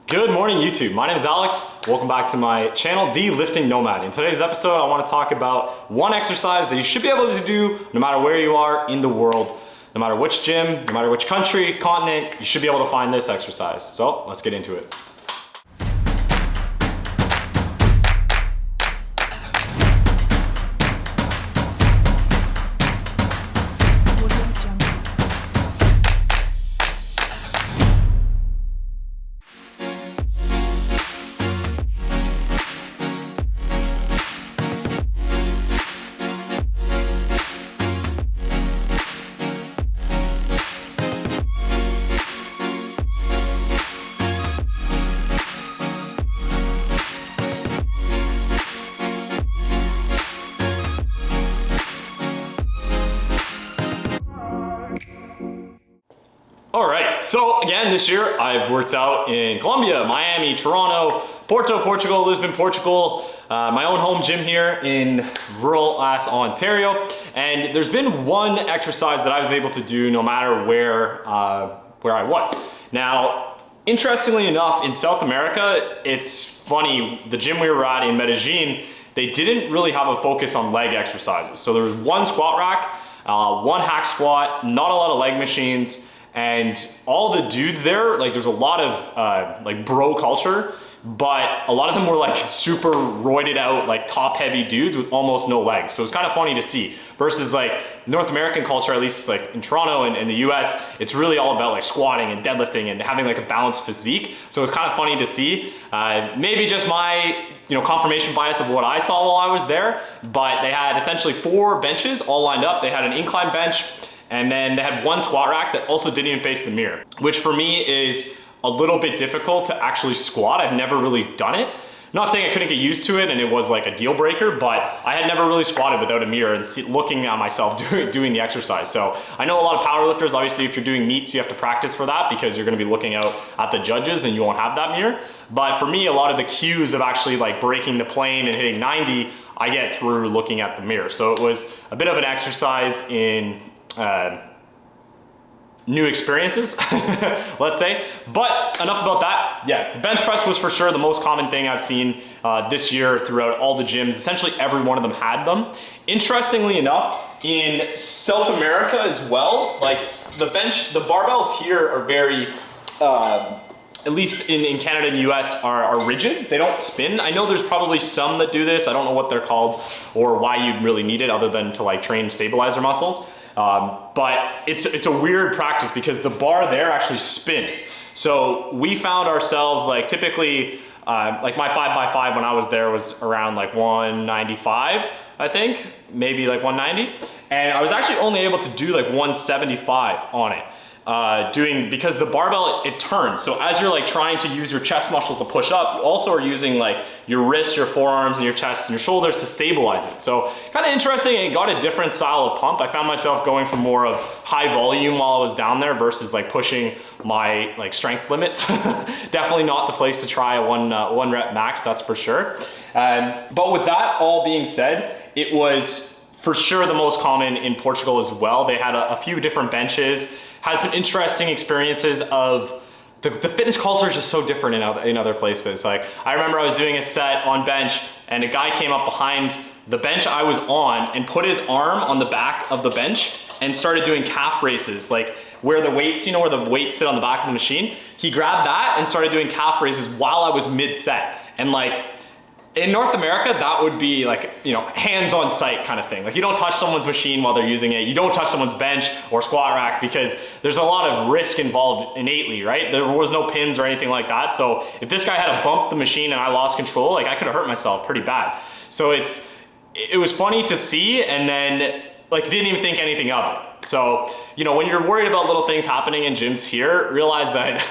Good morning, YouTube. My name is Alex. Welcome back to my channel, The Lifting Nomad. In today's episode, I want to talk about one exercise that you should be able to do no matter where you are in the world, no matter which gym, no matter which country, continent, you should be able to find this exercise. So let's get into it. All right, so again, this year I've worked out in Colombia, Miami, Toronto, Porto, Portugal, Lisbon, Portugal, my own home gym here in rural ass Ontario. And there's been one exercise that I was able to do no matter where I was. Now, interestingly enough, in South America, it's funny, the gym we were at in Medellin, they didn't really have a focus on leg exercises. So there was one squat rack, one hack squat, not a lot of leg machines, and all the dudes there, like there's a lot of like bro culture, but a lot of them were like super roided out, like top heavy dudes with almost no legs. So it's kind of funny to see versus like North American culture, at least like in Toronto and the US, it's really all about like squatting and deadlifting and having like a balanced physique. So it's kind of funny to see, maybe just my confirmation bias of what I saw while I was there, but they had essentially 4 benches all lined up. They had an incline bench, and then they had one squat rack that also didn't even face the mirror, which for me is a little bit difficult to actually squat. I've never really done it. Not saying I couldn't get used to it and it was like a deal breaker, but I had never really squatted without a mirror and looking at myself doing the exercise. So I know a lot of powerlifters, obviously if you're doing meets, you have to practice for that because you're gonna be looking out at the judges and you won't have that mirror. But for me, a lot of the cues of actually like breaking the plane and hitting 90, I get through looking at the mirror. So it was a bit of an exercise in new experiences, let's say. But enough about that. Yeah, the bench press was for sure the most common thing I've seen this year throughout all the gyms. Essentially every one of them had them. Interestingly enough, in South America as well, like the barbells here are very, at least in Canada and US, are rigid. They don't spin. I know there's probably some that do this. I don't know what they're called or why you'd really need it other than to like train stabilizer muscles. But it's a weird practice because the bar there actually spins. So we found ourselves like typically, like my 5x5 when I was there was around like 195, I think, maybe like 190. And I was actually only able to do like 175 on it. Because the barbell, it turns. So as you're like trying to use your chest muscles to push up, you also are using like your wrists, your forearms, and your chest and your shoulders to stabilize it. So kind of interesting, it got a different style of pump. I found myself going for more of high volume while I was down there versus like pushing my like strength limits. Definitely not the place to try a one rep max, that's for sure. But with that all being said, it was for sure the most common in Portugal as well. They had a few different benches, had some interesting experiences of the fitness culture is just so different in other places. Like I remember I was doing a set on bench and a guy came up behind the bench I was on and put his arm on the back of the bench and started doing calf races, like where the weights, where the weights sit on the back of the machine. He grabbed that and started doing calf races while I was mid-set. And like, in North America, that would be like, hands on sight kind of thing. Like you don't touch someone's machine while they're using it. You don't touch someone's bench or squat rack because there's a lot of risk involved innately, right? There was no pins or anything like that. So if this guy had to bump the machine and I lost control, like I could have hurt myself pretty bad. So it was funny to see, and then like didn't even think anything of it. So, when you're worried about little things happening in gyms here, realize that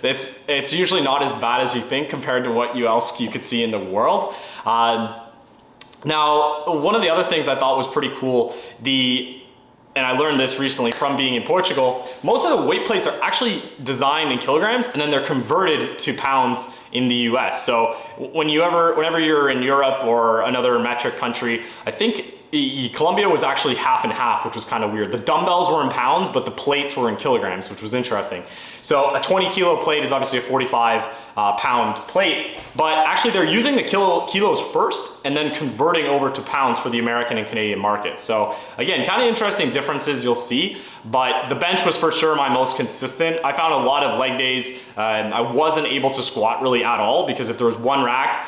it's usually not as bad as you think compared to what else you could see in the world. Now, one of the other things I thought was pretty cool, and I learned this recently from being in Portugal, most of the weight plates are actually designed in kilograms and then they're converted to pounds in the US. So whenever you're in Europe or another metric country, I think Columbia was actually half and half, which was kind of weird. The dumbbells were in pounds, but the plates were in kilograms, which was interesting. So a 20 kilo plate is obviously a 45 pound plate, but actually they're using the kilos first and then converting over to pounds for the American and Canadian markets. So again, kind of interesting differences you'll see, but the bench was for sure my most consistent. I found a lot of leg days, I wasn't able to squat really at all, because if there was one rack,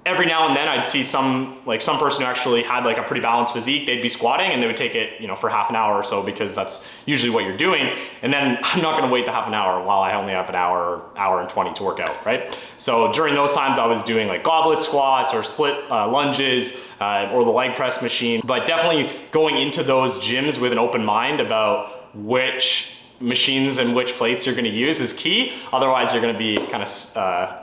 every now and then I'd see some person who actually had like a pretty balanced physique, they'd be squatting and they would take it, you know, for half an hour or so, because that's usually what you're doing. And then I'm not gonna wait the half an hour while I only have an hour and 20 to work out, right? So during those times I was doing like goblet squats or split lunges or the leg press machine, but definitely going into those gyms with an open mind about which machines and which plates you're gonna use is key. Otherwise you're gonna be kind of,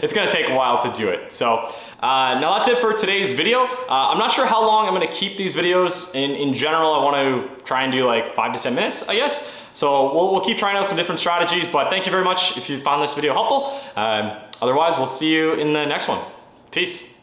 it's gonna take a while to do it. So now that's it for today's video. I'm not sure how long I'm gonna keep these videos. In general, I want to try and do like 5 to 10 minutes, I guess. So we'll keep trying out some different strategies, but thank you very much if you found this video helpful. Otherwise, we'll see you in the next one. Peace.